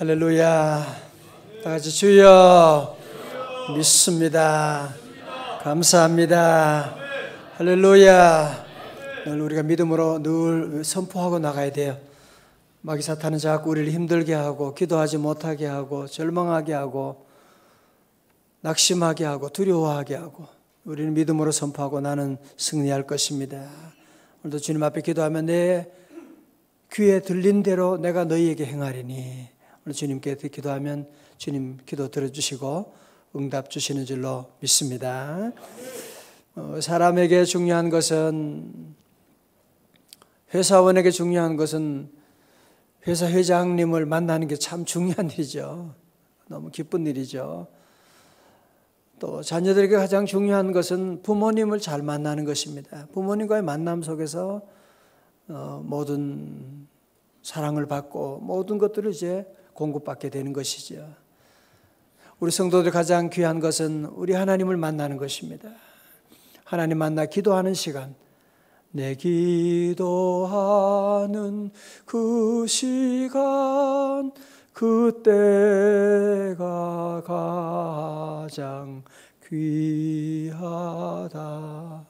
할렐루야. 다 같이 주여 믿습니다. 감사합니다. 할렐루야. 늘 우리가 믿음으로 늘 선포하고 나가야 돼요. 마귀 사탄은 자꾸 우리를 힘들게 하고 기도하지 못하게 하고 절망하게 하고 낙심하게 하고 두려워하게 하고, 우리는 믿음으로 선포하고 나는 승리할 것입니다. 오늘도 주님 앞에 기도하면 내 귀에 들린 대로 내가 너희에게 행하리니, 오늘 주님께 기도하면 주님 기도 들어주시고 응답 주시는 줄로 믿습니다. 사람에게 중요한 것은, 회사원에게 중요한 것은 회사 회장님을 만나는 게 참 중요한 일이죠. 너무 기쁜 일이죠. 또 자녀들에게 가장 중요한 것은 부모님을 잘 만나는 것입니다. 부모님과의 만남 속에서 모든 사랑을 받고 모든 것들을 이제 공급받게 되는 것이죠. 우리 성도들 가장 귀한 것은 우리 하나님을 만나는 것입니다. 하나님 만나 기도하는 시간, 내 기도하는 그 시간, 그때가 가장 귀하다.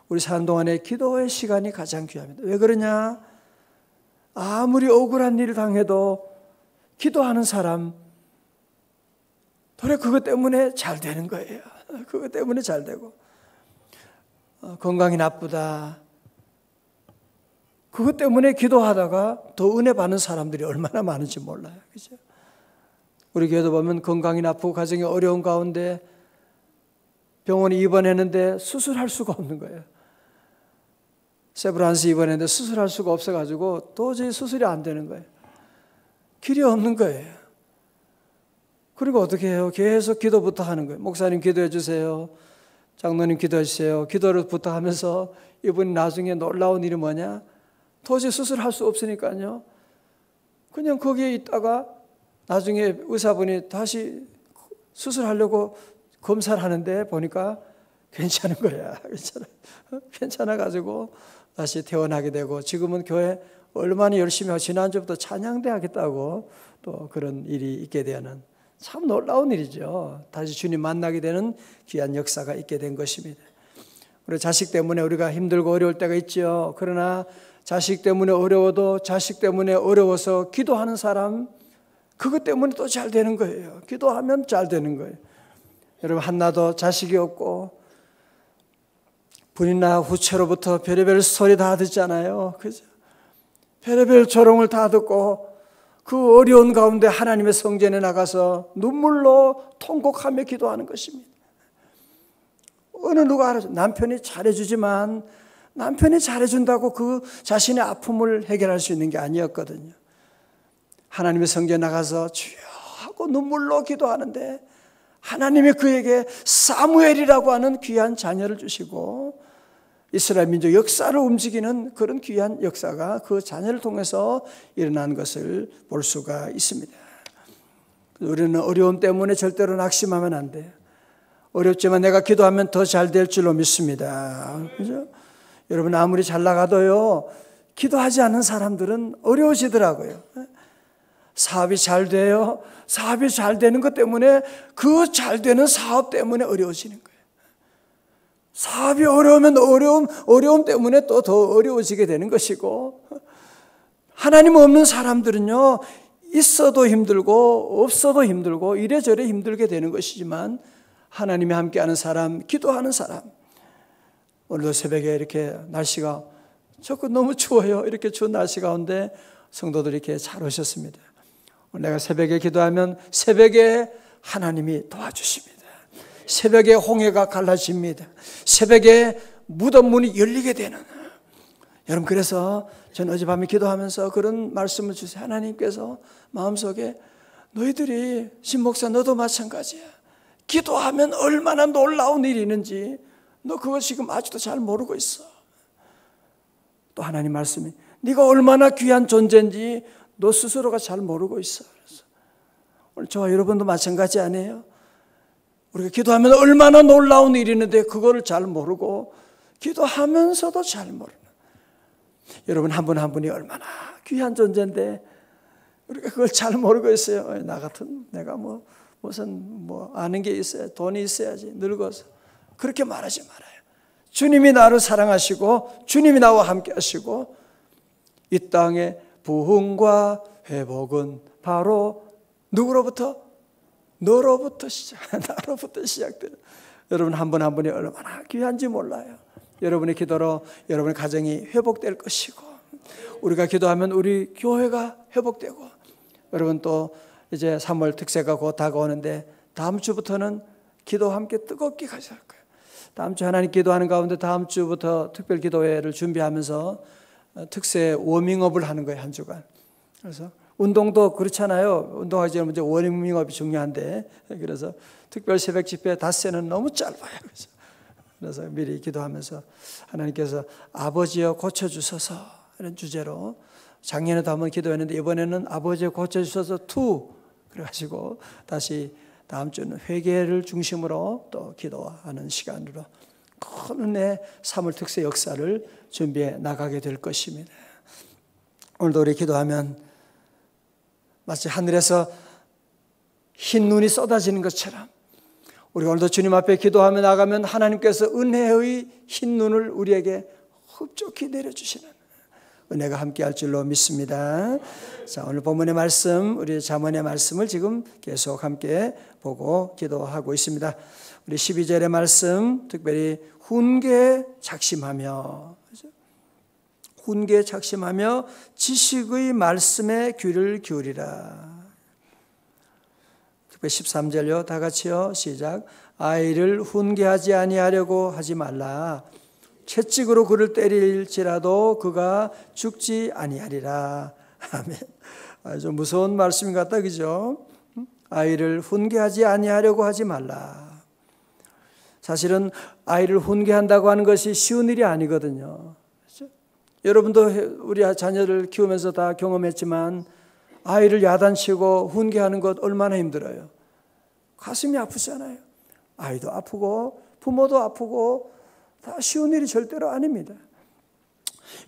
우리 사는 동안에 기도의 시간이 가장 귀합니다. 왜 그러냐? 아무리 억울한 일을 당해도 기도하는 사람, 그래 그것 때문에 잘 되는 거예요. 그것 때문에 잘 되고, 건강이 나쁘다, 그것 때문에 기도하다가 더 은혜 받는 사람들이 얼마나 많은지 몰라요. 그죠? 우리 교회도 보면 건강이 나쁘고 가정이 어려운 가운데 병원에 입원했는데 수술할 수가 없는 거예요. 세브란스 입원했는데 수술할 수가 없어가지고 도저히 수술이 안 되는 거예요. 길이 없는 거예요. 그리고 어떻게 해요? 계속 기도부터 하는 거예요. 목사님 기도해 주세요. 장로님 기도해 주세요. 기도를 부탁하면서 이분이 나중에 놀라운 일이 뭐냐? 도저히 수술할 수 없으니까요, 그냥 거기에 있다가 나중에 의사분이 다시 수술하려고 검사를 하는데 보니까 괜찮은 거야. 괜찮아가지고 다시 퇴원하게 되고, 지금은 교회 얼마나 열심히 하고 지난주부터 찬양대 하겠다고 또 그런 일이 있게 되는 참 놀라운 일이죠. 다시 주님 만나게 되는 귀한 역사가 있게 된 것입니다. 우리 자식 때문에 우리가 힘들고 어려울 때가 있죠. 그러나 자식 때문에 어려워도 자식 때문에 어려워서 기도하는 사람, 그것 때문에 또 잘 되는 거예요. 기도하면 잘 되는 거예요. 여러분, 한나도 자식이 없고 분이나 후처로부터 별의별 소리 다 듣잖아요. 그죠? 별의별 조롱을 다 듣고 그 어려운 가운데 하나님의 성전에 나가서 눈물로 통곡하며 기도하는 것입니다. 어느 누가 알아줘? 남편이 잘해주지만 남편이 잘해준다고 그 자신의 아픔을 해결할 수 있는 게 아니었거든요. 하나님의 성전에 나가서 주여 하고 눈물로 기도하는데 하나님이 그에게 사무엘이라고 하는 귀한 자녀를 주시고 이스라엘 민족 역사를 움직이는 그런 귀한 역사가 그 자녀를 통해서 일어난 것을 볼 수가 있습니다. 우리는 어려움 때문에 절대로 낙심하면 안 돼요. 어렵지만 내가 기도하면 더 잘 될 줄로 믿습니다. 그죠? 여러분, 아무리 잘 나가도요, 기도하지 않는 사람들은 어려워지더라고요. 사업이 잘 돼요. 사업이 잘 되는 것 때문에 그 잘 되는 사업 때문에 어려워지는 거예요. 사업이 어려우면 어려움 때문에 또 더 어려워지게 되는 것이고, 하나님 없는 사람들은요, 있어도 힘들고 없어도 힘들고 이래저래 힘들게 되는 것이지만, 하나님이 함께하는 사람, 기도하는 사람, 오늘도 새벽에 이렇게 날씨가 자꾸 너무 추워요. 이렇게 추운 날씨 가운데 성도들이 이렇게 잘 오셨습니다. 내가 새벽에 기도하면 새벽에 하나님이 도와주십니다. 새벽에 홍해가 갈라집니다. 새벽에 무덤 문이 열리게 되는. 여러분, 그래서 저는 어젯밤에 기도하면서 그런 말씀을 주세요. 하나님께서 마음속에 너희들이, 신목사 너도 마찬가지야, 기도하면 얼마나 놀라운 일이 있는지 너 그거 지금 아직도 잘 모르고 있어. 또 하나님 말씀이 네가 얼마나 귀한 존재인지 너 스스로가 잘 모르고 있어. 그래서 오늘 저와 여러분도 마찬가지 아니에요? 우리가 기도하면 얼마나 놀라운 일이 있는데 그거를 잘 모르고 기도하면서도 잘 모르는, 여러분 한 분 한 분이 얼마나 귀한 존재인데 우리가 그걸 잘 모르고 있어요. 나 같은 내가 무슨 아는 게 있어야 돈이 있어야지 늙어서 그렇게 말하지 말아요. 주님이 나를 사랑하시고 주님이 나와 함께 하시고 이 땅의 부흥과 회복은 바로 누구로부터? 너로부터 나로부터 시작돼요. 여러분 한 분 한 분이 얼마나 귀한지 몰라요. 여러분의 기도로 여러분의 가정이 회복될 것이고 우리가 기도하면 우리 교회가 회복되고 여러분 또 이제 3월 특세가 곧 다가오는데 다음 주부터는 기도 함께 뜨겁게 가셔야 할 거예요. 다음 주 하나님 기도하는 가운데 다음 주부터 특별 기도회를 준비하면서 특세 워밍업을 하는 거예요. 한 주간. 그래서 운동도 그렇잖아요. 운동하기 전에 먼저 워밍업이 중요한데 그래서 특별 새벽 집회 닷새는 너무 짧아요. 그래서 미리 기도하면서 하나님께서 아버지여 고쳐주소서 이런 주제로 작년에도 한번 기도했는데 이번에는 아버지여 고쳐주소서 2 그래가지고 다시 다음 주는 회개를 중심으로 또 기도하는 시간으로 큰 은혜 3월 특세 역사를 준비해 나가게 될 것입니다. 오늘도 우리 기도하면 마치 하늘에서 흰 눈이 쏟아지는 것처럼 우리 오늘도 주님 앞에 기도하며 나가면 하나님께서 은혜의 흰 눈을 우리에게 흡족히 내려주시는 은혜가 함께할 줄로 믿습니다. 자, 오늘 본문의 말씀, 우리 잠언의 말씀을 지금 계속 함께 보고 기도하고 있습니다. 우리 12절의 말씀, 특별히 훈계에 작심하며 훈계에 작심하며 지식의 말씀에 귀를 기울이라. 13절요. 다 같이요. 시작. 아이를 훈계하지 아니하려고 하지 말라. 채찍으로 그를 때릴지라도 그가 죽지 아니하리라. 아멘. 아주 무서운 말씀 같다, 그죠? 아이를 훈계하지 아니하려고 하지 말라. 사실은 아이를 훈계한다고 하는 것이 쉬운 일이 아니거든요. 그렇죠? 여러분도 우리 자녀를 키우면서 다 경험했지만 아이를 야단치고 훈계하는 것 얼마나 힘들어요. 가슴이 아프잖아요. 아이도 아프고 부모도 아프고 다 쉬운 일이 절대로 아닙니다.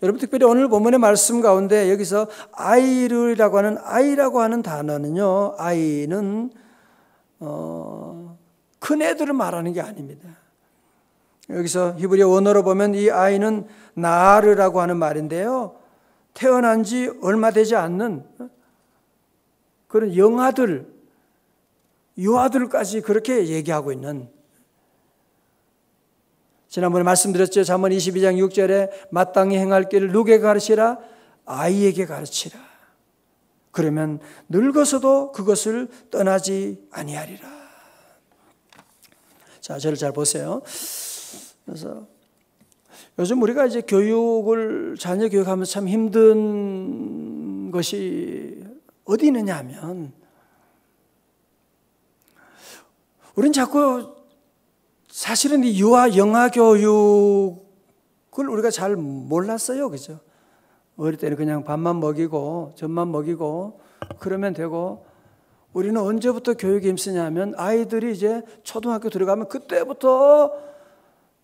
여러분 특별히 오늘 본문의 말씀 가운데 여기서 아이라고 하는 단어는요. 아이는 큰 애들을 말하는 게 아닙니다. 여기서 히브리어 원어로 보면 이 아이는 나르라고 하는 말인데요. 태어난 지 얼마 되지 않는 그런 영아들, 유아들까지 그렇게 얘기하고 있는 지난번에 말씀드렸죠. 잠언 22장 6절에 마땅히 행할 길을 누구에게 가르치라? 아이에게 가르치라. 그러면 늙어서도 그것을 떠나지 아니하리라. 자, 저를 잘 보세요. 그래서 요즘 우리가 이제 자녀 교육하면서 참 힘든 것이 어디 있느냐 하면 우리는 자꾸 사실은 이 유아 영아 교육을 우리가 잘 몰랐어요. 그죠? 어릴 때는 그냥 밥만 먹이고 젖만 먹이고 그러면 되고 우리는 언제부터 교육에 힘쓰냐 하면 아이들이 이제 초등학교 들어가면 그때부터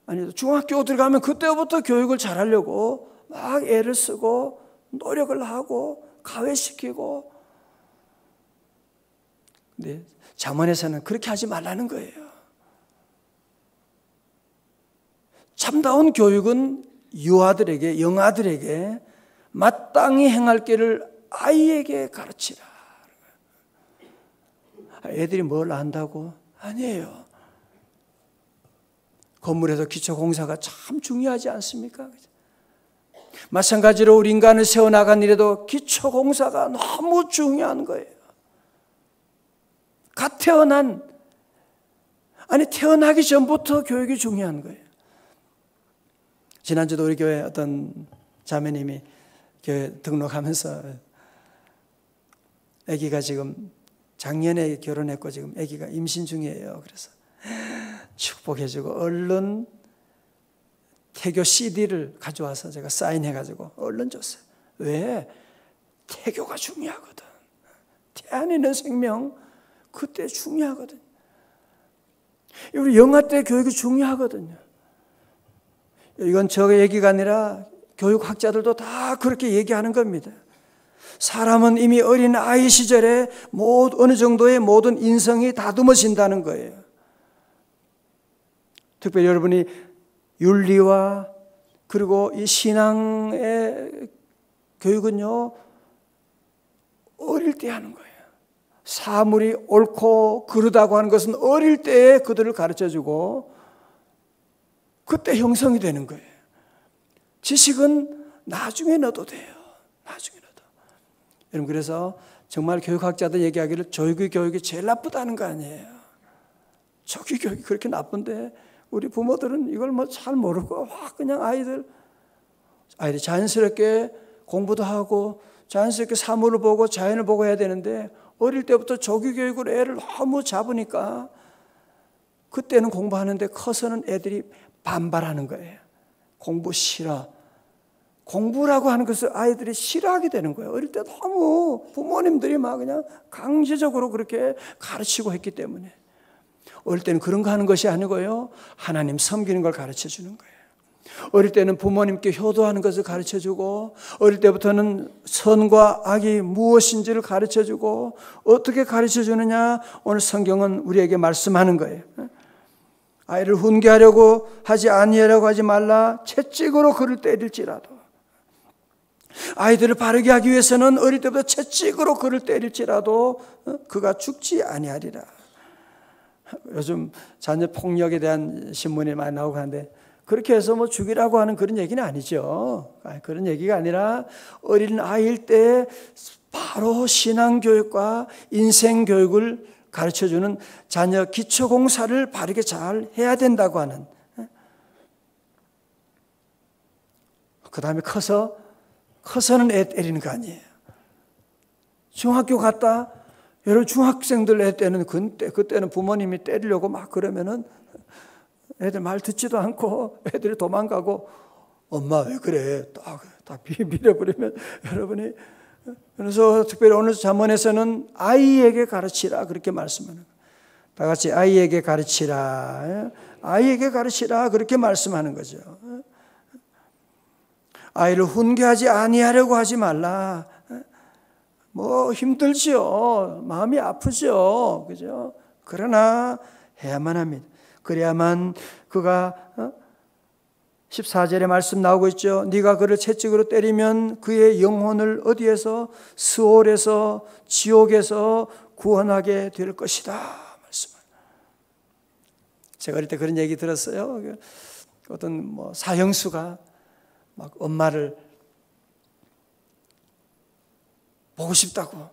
아니 중학교 들어가면 그때부터 교육을 잘하려고 막 애를 쓰고 노력을 하고 가외시키고 근데 잠언에서는 그렇게 하지 말라는 거예요. 참다운 교육은 유아들에게 영아들에게 마땅히 행할 길을 아이에게 가르치라. 애들이 뭘 안다고? 아니에요. 건물에서 기초공사가 참 중요하지 않습니까? 마찬가지로 우리 인간을 세워나간 일에도 기초공사가 너무 중요한 거예요. 태어나기 전부터 교육이 중요한 거예요. 지난주도 우리 교회 어떤 자매님이 교회 등록하면서 아기가 지금 작년에 결혼했고 지금 아기가 임신 중이에요. 그래서 축복해주고 얼른 태교 CD를 가져와서 제가 사인해가지고 얼른 줬어요. 왜? 태교가 중요하거든. 태안에 있는 생명 그때 중요하거든. 우리 영아 때 교육이 중요하거든요. 이건 저 얘기가 아니라 교육학자들도 다 그렇게 얘기하는 겁니다. 사람은 이미 어린 아이 시절에 어느 정도의 모든 인성이 다듬어진다는 거예요. 특별히 여러분이 윤리와 그리고 이 신앙의 교육은요, 어릴 때 하는 거예요. 사물이 옳고 그르다고 하는 것은 어릴 때에 그들을 가르쳐주고 그때 형성이 되는 거예요. 지식은 나중에 넣어도 돼요. 나중에 넣어도. 여러분, 그래서 정말 교육학자들 얘기하기를 조기 교육이 제일 나쁘다는 거 아니에요. 조기 교육이 그렇게 나쁜데 우리 부모들은 이걸 잘 모르고 그냥 아이들이 자연스럽게 공부도 하고 자연스럽게 사물을 보고 자연을 보고 해야 되는데 어릴 때부터 조기 교육으로 애를 너무 잡으니까 그때는 공부하는데 커서는 애들이 반발하는 거예요. 공부 싫어. 공부라고 하는 것을 아이들이 싫어하게 되는 거예요. 어릴 때 너무 부모님들이 막 그냥 강제적으로 그렇게 가르치고 했기 때문에. 어릴 때는 그런 거 하는 것이 아니고요, 하나님 섬기는 걸 가르쳐 주는 거예요. 어릴 때는 부모님께 효도하는 것을 가르쳐 주고, 어릴 때부터는 선과 악이 무엇인지를 가르쳐 주고, 어떻게 가르쳐 주느냐, 오늘 성경은 우리에게 말씀하는 거예요. 아이를 훈계하려고 하지 아니하려고 하지 말라. 채찍으로 그를 때릴지라도. 아이들을 바르게 하기 위해서는 어릴 때부터 채찍으로 그를 때릴지라도 그가 죽지 아니하리라. 요즘 자녀 폭력에 대한 신문이 많이 나오고 하는데, 그렇게 해서 죽이라고 하는 그런 얘기는 아니죠. 그런 얘기가 아니라 어린 아이일 때 바로 신앙교육과 인생교육을 가르쳐주는 자녀 기초공사를 바르게 잘 해야 된다고 하는. 그 다음에 커서는 애 때리는 거 아니에요. 중학교 갔다, 여러분 중학생들 애 때는 그때는 부모님이 때리려고 막 그러면은 애들 말 듣지도 않고 애들이 도망가고, 엄마 왜 그래? 다 밀어버리면 여러분이. 그래서 특별히 오늘 잠언에서는 아이에게 가르치라 그렇게 말씀하는 거예요. 다 같이 아이에게 가르치라. 아이에게 가르치라 그렇게 말씀하는 거죠. 아이를 훈계하지 아니하려고 하지 말라. 힘들지요. 마음이 아프죠. 그죠? 그러나 해야만 합니다. 그래야만 그가 14절에 말씀 나오고 있죠. 네가 그를 채찍으로 때리면 그의 영혼을 어디에서? 스올에서, 지옥에서 구원하게 될 것이다. 말씀. 제가 어릴 때 그런 얘기 들었어요. 어떤 사형수가 막 엄마를 보고 싶다고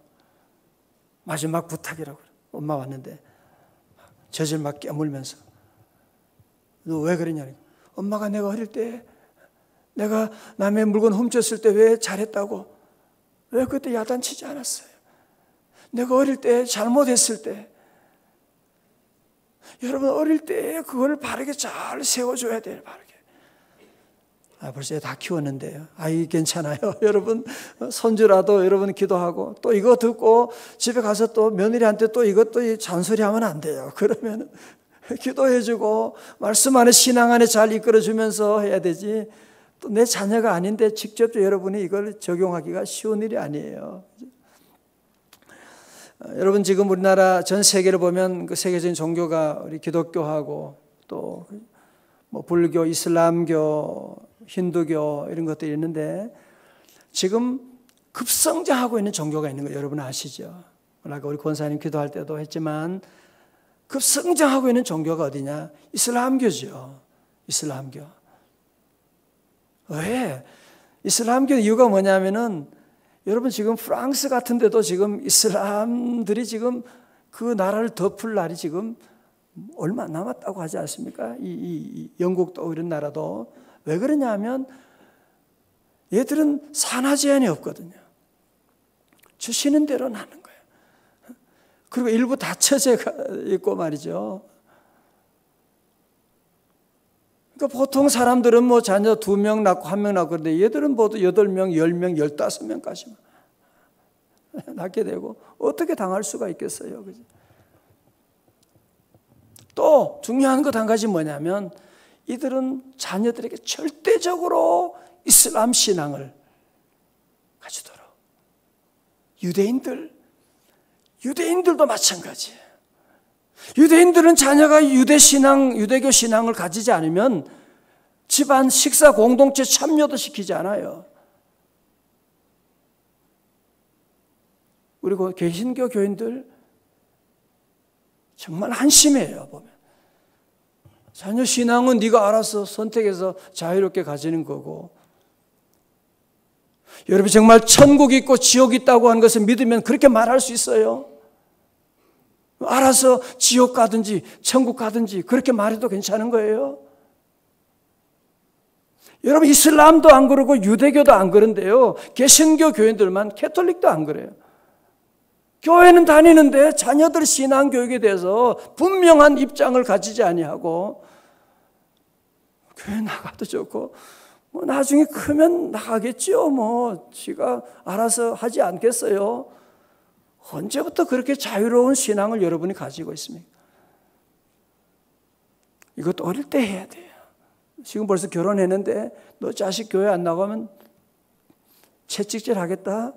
마지막 부탁이라고. 엄마 왔는데 젖을 막 깨물면서, 너 왜 그러냐? 엄마가 내가 어릴 때 내가 남의 물건 훔쳤을 때 왜 잘했다고? 왜 그때 야단치지 않았어요? 내가 어릴 때 잘못했을 때, 여러분 어릴 때 그걸 바르게 잘 세워줘야 돼요. 바르게. 벌써 다 키웠는데요. 아이 괜찮아요. 여러분 손주라도 여러분 기도하고, 또 이거 듣고 집에 가서 또 며느리한테 또 이것도 잔소리하면 안 돼요. 그러면 기도해주고 말씀 안에 신앙 안에 잘 이끌어주면서 해야 되지, 또 내 자녀가 아닌데 직접 여러분이 이걸 적용하기가 쉬운 일이 아니에요. 여러분 지금 우리나라 전 세계를 보면 그 세계적인 종교가 우리 기독교하고 또 불교, 이슬람교, 힌두교 이런 것들이 있는데, 지금 급성장하고 있는 종교가 있는 거 여러분 아시죠? 아까 우리 권사님 기도할 때도 했지만 급성장하고 있는 종교가 어디냐? 이슬람교죠. 이슬람교. 왜? 이슬람교 이유가 뭐냐면은, 여러분 지금 프랑스 같은 데도 지금 이슬람들이 지금 그 나라를 덮을 날이 지금 얼마 남았다고 하지 않습니까? 이 영국도 이런 나라도. 왜 그러냐 하면 얘들은 산하 제한이 없거든요. 주시는 대로 나는 거예요. 그리고 일부 다처제가 있고 말이죠. 그러니까 보통 사람들은 자녀 2명 낳고 1명 낳고 그런데 얘들은 모두 8명, 10명, 15명까지 낳게 되고 어떻게 당할 수가 있겠어요. 그죠? 또 중요한 것 한 가지 뭐냐면, 이들은 자녀들에게 절대적으로 이슬람 신앙을 가지도록. 유대인들도 마찬가지예요. 유대인들은 자녀가 유대교 신앙을 가지지 않으면 집안 식사 공동체 참여도 시키지 않아요. 그리고 개신교 교인들 정말 한심해요. 보면 자녀 신앙은 네가 알아서 선택해서 자유롭게 가지는 거고, 여러분 정말 천국이 있고 지옥이 있다고 하는 것을 믿으면 그렇게 말할 수 있어요. 알아서 지옥 가든지 천국 가든지 그렇게 말해도 괜찮은 거예요. 여러분 이슬람도 안 그러고 유대교도 안 그런데요, 개신교 교인들만, 캐톨릭도 안 그래요. 교회는 다니는데 자녀들 신앙교육에 대해서 분명한 입장을 가지지 아니하고, 교회 나가도 좋고 뭐 나중에 크면 나가겠죠, 뭐 지가 알아서 하지 않겠어요. 언제부터 그렇게 자유로운 신앙을 여러분이 가지고 있습니까? 이것도 어릴 때 해야 돼요. 지금 벌써 결혼했는데 너 자식 교회 안 나가면 채찍질 하겠다?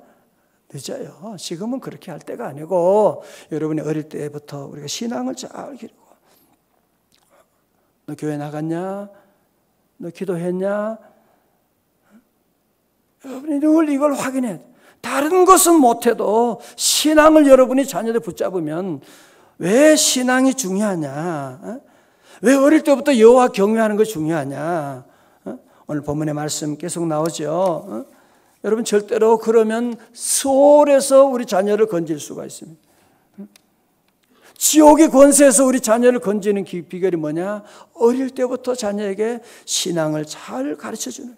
늦어요. 지금은 그렇게 할 때가 아니고, 여러분이 어릴 때부터 우리가 신앙을 잘 기르고, 너 교회 나갔냐? 너 기도했냐? 여러분이 늘 이걸 확인해야 돼요. 다른 것은 못해도 신앙을 여러분이 자녀들 붙잡으면, 왜 신앙이 중요하냐? 왜 어릴 때부터 여호와 경외하는 것이 중요하냐? 오늘 본문의 말씀 계속 나오죠. 여러분 절대로 그러면 수월해서 우리 자녀를 건질 수가 있습니다. 지옥의 권세에서 우리 자녀를 건지는 비결이 뭐냐? 어릴 때부터 자녀에게 신앙을 잘 가르쳐주는,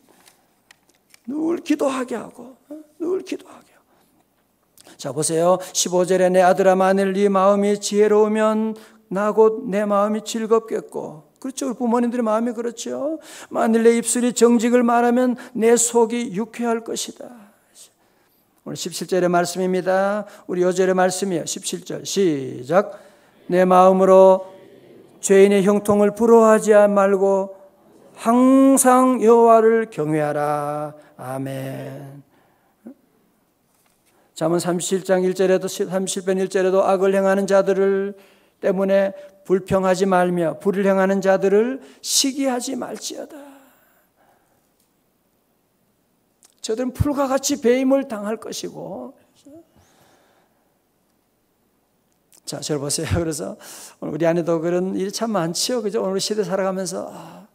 늘 기도하게 하고, 늘 기도하게 하고. 자 보세요. 15절에 내 아들아 만일 네 마음이 지혜로우면 나 곧 내 마음이 즐겁겠고, 그렇죠. 우리 부모님들의 마음이 그렇죠. 만일 내 입술이 정직을 말하면 내 속이 유쾌할 것이다. 오늘 17절의 말씀입니다. 우리 요절의 말씀이에요. 17절 시작. 내 마음으로 죄인의 형통을 부러워하지 말고 항상 여호와를 경외하라. 아멘. 잠언 37장 1절에도 37편 1절에도 악을 행하는 자들을 때문에 불평하지 말며 불을 행하는 자들을 시기하지 말지어다. 저들은 풀과 같이 배임을 당할 것이고. 자, 저를 보세요. 그래서 오늘 우리 안에도 그런 일이 참 많지요. 그죠? 오늘 시대 살아가면서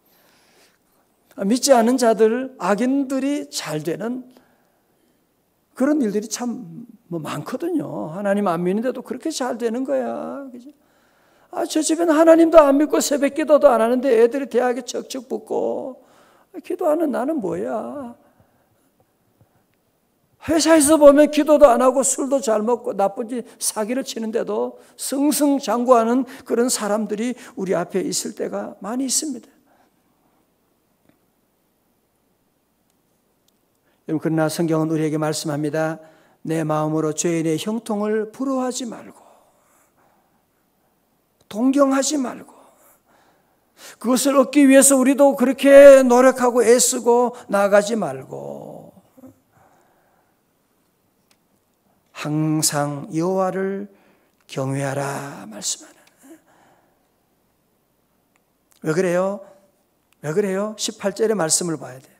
믿지 않은 자들, 악인들이 잘 되는 그런 일들이 참 많거든요. 하나님 안 믿는데도 그렇게 잘 되는 거야. 그죠? 저 집에는 하나님도 안 믿고 새벽 기도도 안 하는데 애들이 대학에 척척 붙고, 기도하는 나는 뭐야? 회사에서 보면 기도도 안 하고 술도 잘 먹고 나쁜 짓 사기를 치는데도 승승장구하는 그런 사람들이 우리 앞에 있을 때가 많이 있습니다. 여러분, 그러나 성경은 우리에게 말씀합니다. 내 마음으로 죄인의 형통을 부러워하지 말고, 동경하지 말고, 그것을 얻기 위해서 우리도 그렇게 노력하고 애쓰고 나가지 말고, 항상 여호와를 경외하라 말씀하는. 왜 그래요? 왜 그래요? 18절의 말씀을 봐야 돼요.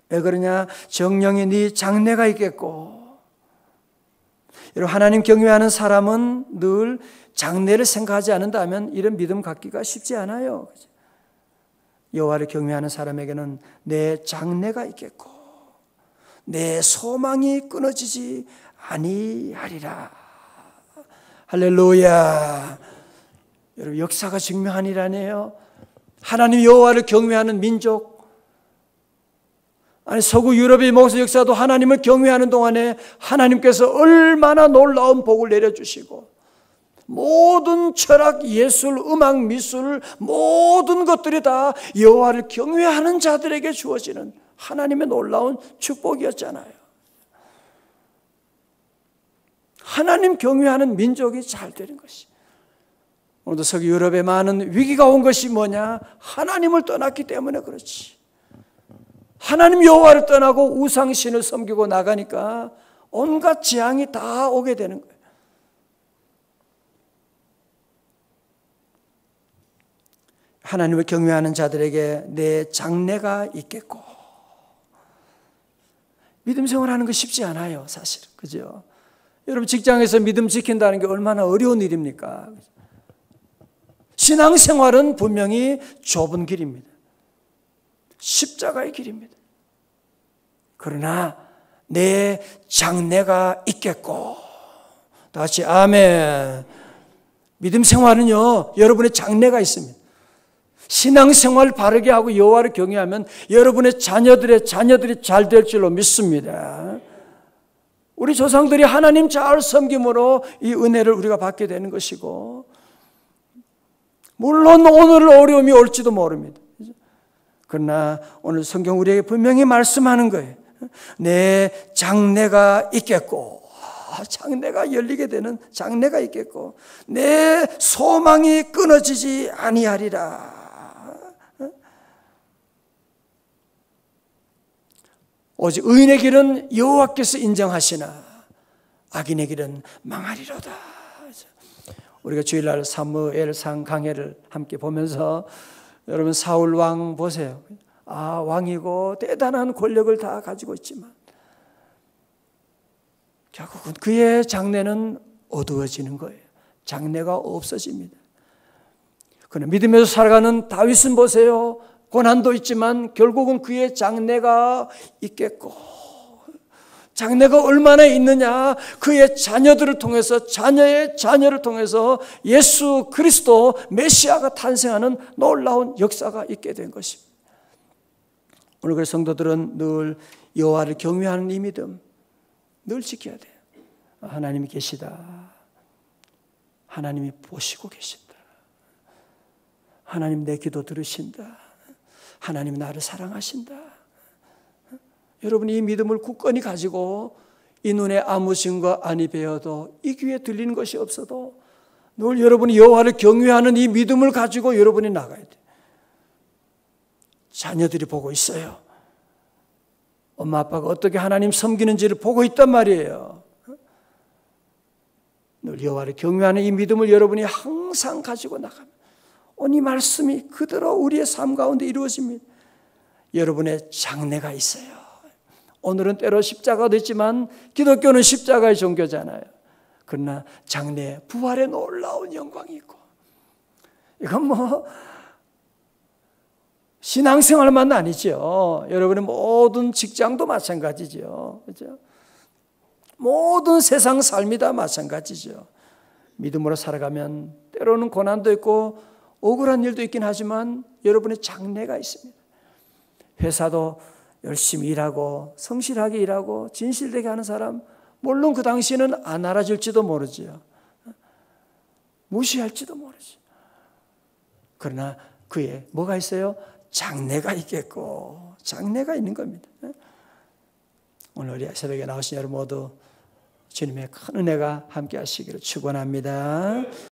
왜 그러냐? 정령이 네 장래가 있겠고. 여러분, 하나님 경외하는 사람은 늘 장래를 생각하지 않는다면 이런 믿음 갖기가 쉽지 않아요. 여호와를 경외하는 사람에게는 내 장래가 있겠고 내 소망이 끊어지지 아니하리라. 할렐루야. 여러분, 역사가 증명한 일 아니에요? 하나님 여호와를 경외하는 민족, 아니 서구 유럽의 목사 역사도 하나님을 경외하는 동안에 하나님께서 얼마나 놀라운 복을 내려주시고, 모든 철학, 예술, 음악, 미술, 모든 것들이 다 여호와를 경외하는 자들에게 주어지는 하나님의 놀라운 축복이었잖아요. 하나님 경외하는 민족이 잘 되는 것이. 오늘도 서구 유럽에 많은 위기가 온 것이 뭐냐? 하나님을 떠났기 때문에 그렇지. 하나님 여호와를 떠나고 우상신을 섬기고 나가니까 온갖 재앙이 다 오게 되는 거예요. 하나님을 경외하는 자들에게 내 장래가 있겠고. 믿음 생활하는 거 쉽지 않아요, 사실. 그죠? 여러분 직장에서 믿음 지킨다는 게 얼마나 어려운 일입니까? 신앙생활은 분명히 좁은 길입니다. 십자가의 길입니다. 그러나 내 장래가 있겠고. 다시 아멘. 믿음 생활은요, 여러분의 장래가 있습니다. 신앙생활 바르게 하고 여호와를 경외하면 여러분의 자녀들이 잘 될 줄로 믿습니다. 우리 조상들이 하나님 잘 섬김으로 이 은혜를 우리가 받게 되는 것이고, 물론 오늘 어려움이 올지도 모릅니다. 그러나 오늘 성경 우리에게 분명히 말씀하는 거예요. 내 장래가 있겠고, 장래가 열리게 되는 장래가 있겠고, 내 소망이 끊어지지 아니하리라. 오직 의인의 길은 여호와께서 인정하시나 악인의 길은 망하리로다. 우리가 주일날 사무엘상 강해를 함께 보면서 여러분 사울 왕 보세요. 왕이고 대단한 권력을 다 가지고 있지만 결국은 그의 장래는 어두워지는 거예요. 장래가 없어집니다. 그러나 믿으면서 살아가는 다윗은 보세요. 고난도 있지만 결국은 그의 장래가 있겠고, 장래가 얼마나 있느냐, 그의 자녀들을 통해서, 자녀의 자녀를 통해서 예수 그리스도 메시아가 탄생하는 놀라운 역사가 있게 된 것입니다. 오늘 그 성도들은 늘 여호와를 경외하는 이 믿음 늘 지켜야 돼요. 하나님이 계시다. 하나님이 보시고 계신다. 하나님 내 기도 들으신다. 하나님 나를 사랑하신다. 여러분이 이 믿음을 굳건히 가지고 이 눈에 아무 증거 아니 배어도 이 귀에 들리는 것이 없어도 늘 여러분이 여호와를 경외하는 이 믿음을 가지고 여러분이 나가야 돼요. 자녀들이 보고 있어요. 엄마 아빠가 어떻게 하나님 섬기는지를 보고 있단 말이에요. 늘 여호와를 경외하는 이 믿음을 여러분이 항상 가지고 나가면 오늘 이 말씀이 그대로 우리의 삶 가운데 이루어집니다. 여러분의 장래가 있어요. 오늘은 때로 십자가도 있지만 기독교는 십자가의 종교잖아요. 그러나 장래에 부활의 놀라운 영광이 있고, 이건 신앙생활만 아니죠. 여러분의 모든 직장도 마찬가지죠. 그렇죠? 모든 세상 삶이 다 마찬가지죠. 믿음으로 살아가면 때로는 고난도 있고 억울한 일도 있긴 하지만 여러분의 장래가 있습니다. 회사도 열심히 일하고 성실하게 일하고 진실되게 하는 사람, 물론 그 당시에는 안 알아줄지도 모르죠. 무시할지도 모르죠. 그러나 그에 뭐가 있어요? 장래가 있겠고, 장래가 있는 겁니다. 오늘 우리 새벽에 나오신 여러분 모두 주님의 큰 은혜가 함께 하시기를 축원합니다.